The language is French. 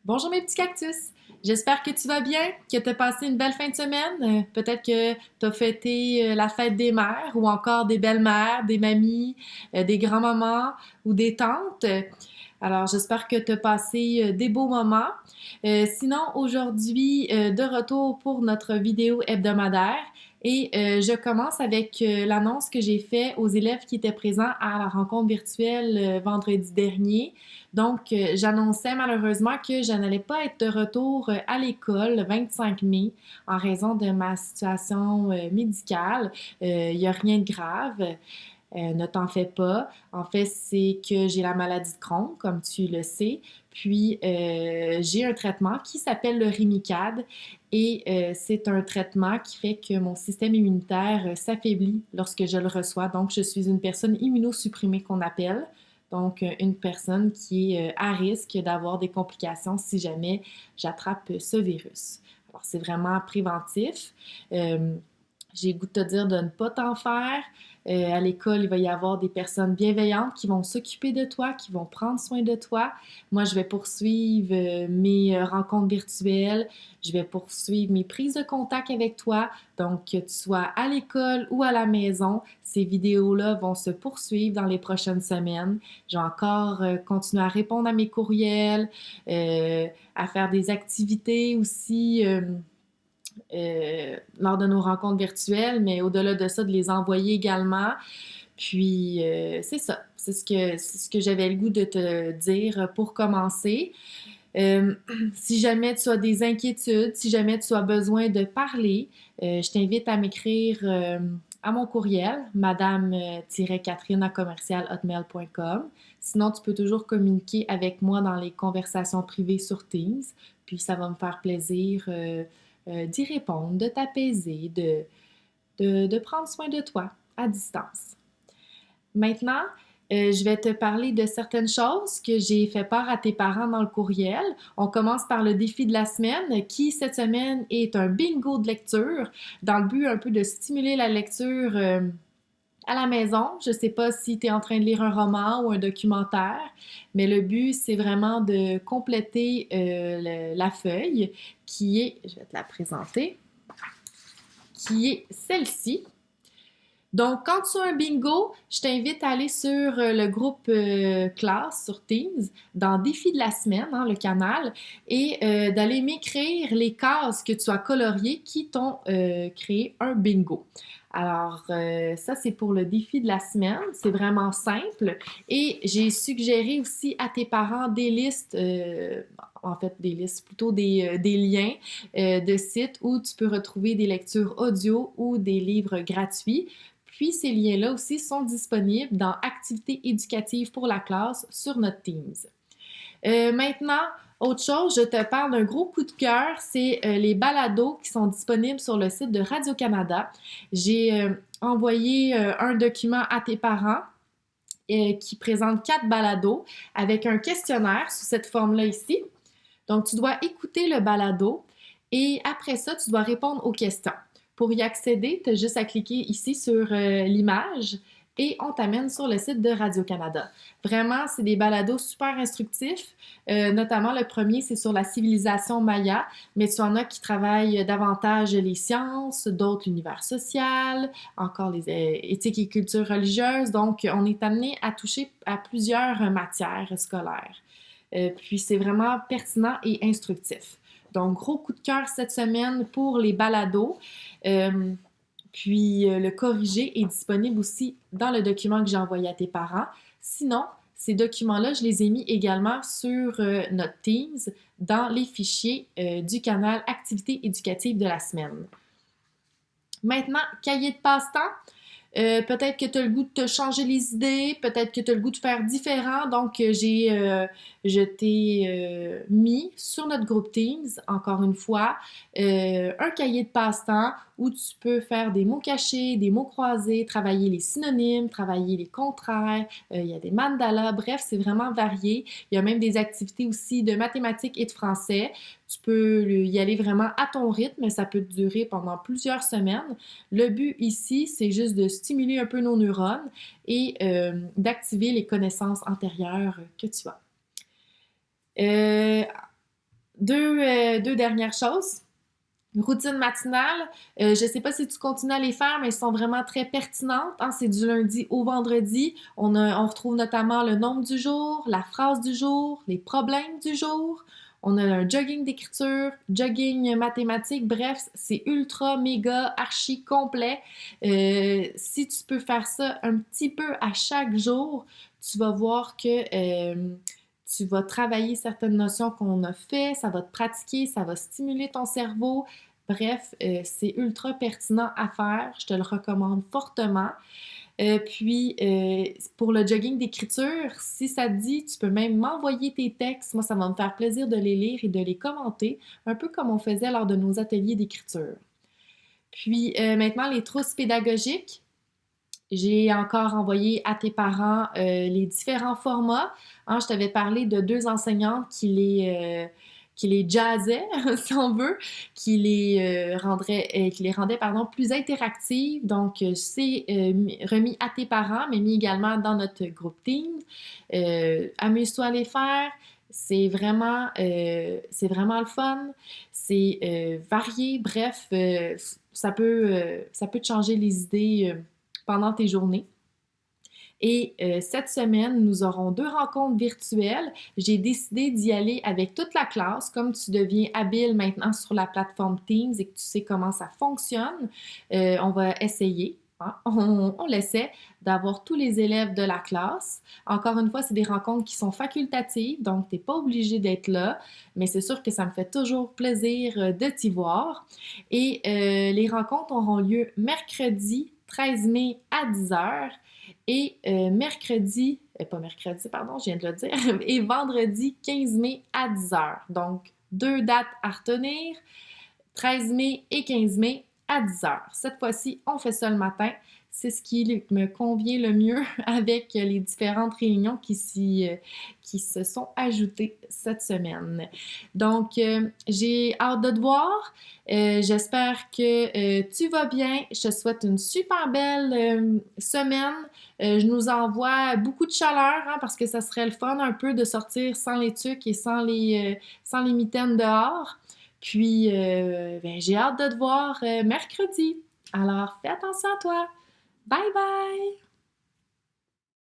Bonjour mes petits cactus! J'espère que tu vas bien, que tu as passé une belle fin de semaine. Peut-être que tu as fêté la fête des mères ou encore des belles-mères, des mamies, des grands-mamans ou des tantes. Alors, j'espère que tu as passé des beaux moments. Sinon, aujourd'hui, de retour pour notre vidéo hebdomadaire. Et je commence avec l'annonce que j'ai faite aux élèves qui étaient présents à la rencontre virtuelle vendredi dernier. Donc, j'annonçais malheureusement que je n'allais pas être de retour à l'école le 25 mai en raison de ma situation médicale. Il n'y a rien de grave. Ne t'en fais pas. En fait, c'est que j'ai la maladie de Crohn, comme tu le sais. Puis, j'ai un traitement qui s'appelle le Remicade et c'est un traitement qui fait que mon système immunitaire s'affaiblit lorsque je le reçois. Donc, je suis une personne immunosupprimée qu'on appelle. Donc, une personne qui est à risque d'avoir des complications si jamais j'attrape ce virus. Alors, c'est vraiment préventif. J'ai le goût de te dire de ne pas t'en faire. À l'école, il va y avoir des personnes bienveillantes qui vont s'occuper de toi, qui vont prendre soin de toi. Moi, je vais poursuivre mes rencontres virtuelles. Je vais poursuivre mes prises de contact avec toi. Donc, que tu sois à l'école ou à la maison, ces vidéos-là vont se poursuivre dans les prochaines semaines. Je vais encore continuer à répondre à mes courriels, à faire des activités aussi. Lors de nos rencontres virtuelles, mais au-delà de ça, de les envoyer également. Puis, c'est ça. C'est ce que j'avais le goût de te dire pour commencer. Euh, Si jamais tu as des inquiétudes, si jamais tu as besoin de parler, je t'invite à m'écrire à mon courriel, madame-catherine@hotmail.com. Sinon, tu peux toujours communiquer avec moi dans les conversations privées sur Teams. Puis, ça va me faire plaisir d'y répondre, de t'apaiser, de prendre soin de toi à distance. Maintenant, je vais te parler de certaines choses que j'ai fait part à tes parents dans le courriel. On commence par le défi de la semaine, qui cette semaine est un bingo de lecture, dans le but un peu de stimuler la lecture à la maison. Je ne sais pas si tu es en train de lire un roman ou un documentaire, mais le but, c'est vraiment de compléter la feuille qui est, je vais te la présenter, qui est celle-ci. Donc, quand tu as un bingo, je t'invite à aller sur le groupe classe sur Teams, dans Défi de la semaine, hein, le canal, et d'aller m'écrire les cases que tu as coloriées qui t'ont créé un bingo. Alors, ça, c'est pour le défi de la semaine. C'est vraiment simple. Et j'ai suggéré aussi à tes parents des listes, en fait, des listes, plutôt des liens de sites où tu peux retrouver des lectures audio ou des livres gratuits. Puis ces liens-là aussi sont disponibles dans Activités éducatives pour la classe sur notre Teams. Maintenant, autre chose, je te parle d'un gros coup de cœur, c'est les balados qui sont disponibles sur le site de Radio-Canada. J'ai envoyé un document à tes parents qui présente 4 balados avec un questionnaire sous cette forme-là ici. Donc, tu dois écouter le balado et après ça, tu dois répondre aux questions. Pour y accéder, tu as juste à cliquer ici sur l'image et on t'amène sur le site de Radio-Canada. Vraiment, c'est des balados super instructifs. Notamment, le premier, c'est sur la civilisation maya, mais tu en as qui travaillent davantage les sciences, d'autres l'univers social, encore les éthiques et cultures religieuses. Donc, on est amené à toucher à plusieurs matières scolaires. Puis c'est vraiment pertinent et instructif. Donc, gros coup de cœur cette semaine pour les balados. Puis le corrigé est disponible aussi dans le document que j'ai envoyé à tes parents. Sinon, ces documents-là, je les ai mis également sur notre Teams dans les fichiers du canal Activités éducatives de la semaine. Maintenant, cahier de passe-temps. Peut-être que tu as le goût de te changer les idées, peut-être que tu as le goût de faire différent. Donc, je t'ai mis sur notre groupe Teams, encore une fois, un cahier de passe-temps où tu peux faire des mots cachés, des mots croisés, travailler les synonymes, travailler les contraires. Il y a des mandalas, bref, c'est vraiment varié. Il y a même des activités aussi de mathématiques et de français. Tu peux y aller vraiment à ton rythme, ça peut durer pendant plusieurs semaines. Le but ici, c'est juste de stimuler un peu nos neurones et d'activer les connaissances antérieures que tu as. deux dernières choses. Routine matinale, je ne sais pas si tu continues à les faire, mais elles sont vraiment très pertinentes, hein. C'est du lundi au vendredi. On retrouve notamment le nombre du jour, la phrase du jour, les problèmes du jour. On a un jogging d'écriture, jogging mathématique. Bref, c'est ultra, méga, archi complet. Si tu peux faire ça un petit peu à chaque jour, tu vas voir que tu vas travailler certaines notions qu'on a fait, ça va te pratiquer, ça va stimuler ton cerveau. Bref, c'est ultra pertinent à faire. Je te le recommande fortement. Pour le jogging d'écriture, si ça te dit, tu peux même m'envoyer tes textes. Moi, ça va me faire plaisir de les lire et de les commenter, un peu comme on faisait lors de nos ateliers d'écriture. Puis maintenant, les trousses pédagogiques. J'ai encore envoyé à tes parents les différents formats. Hein, je t'avais parlé de deux enseignantes qui les jazzaient, si on veut, qui les rendaient plus interactives. Donc, c'est remis à tes parents, mais mis également dans notre groupe Teams. Amuse-toi à les faire. C'est vraiment le fun. C'est varié. Bref, ça peut te changer les idées pendant tes journées. Et cette semaine, nous aurons 2 rencontres virtuelles. J'ai décidé d'y aller avec toute la classe. Comme tu deviens habile maintenant sur la plateforme Teams et que tu sais comment ça fonctionne, on va essayer. Hein? On l'essaie d'avoir tous les élèves de la classe. Encore une fois, c'est des rencontres qui sont facultatives, donc tu n'es pas obligé d'être là, mais c'est sûr que ça me fait toujours plaisir de t'y voir. Et les rencontres auront lieu mercredi 13 mai à 10h et je viens de le dire, et vendredi 15 mai à 10h. Donc, 2 dates à retenir, 13 mai et 15 mai à 10h. Cette fois-ci, on fait ça le matin. C'est ce qui me convient le mieux avec les différentes réunions qui se sont ajoutées cette semaine. Donc, j'ai hâte de te voir. J'espère que tu vas bien. Je te souhaite une super belle semaine. Je nous envoie beaucoup de chaleur hein, parce que ça serait le fun un peu de sortir sans les tucs et sans les mitaines dehors. Puis, j'ai hâte de te voir mercredi. Alors, fais attention à toi. Bye bye!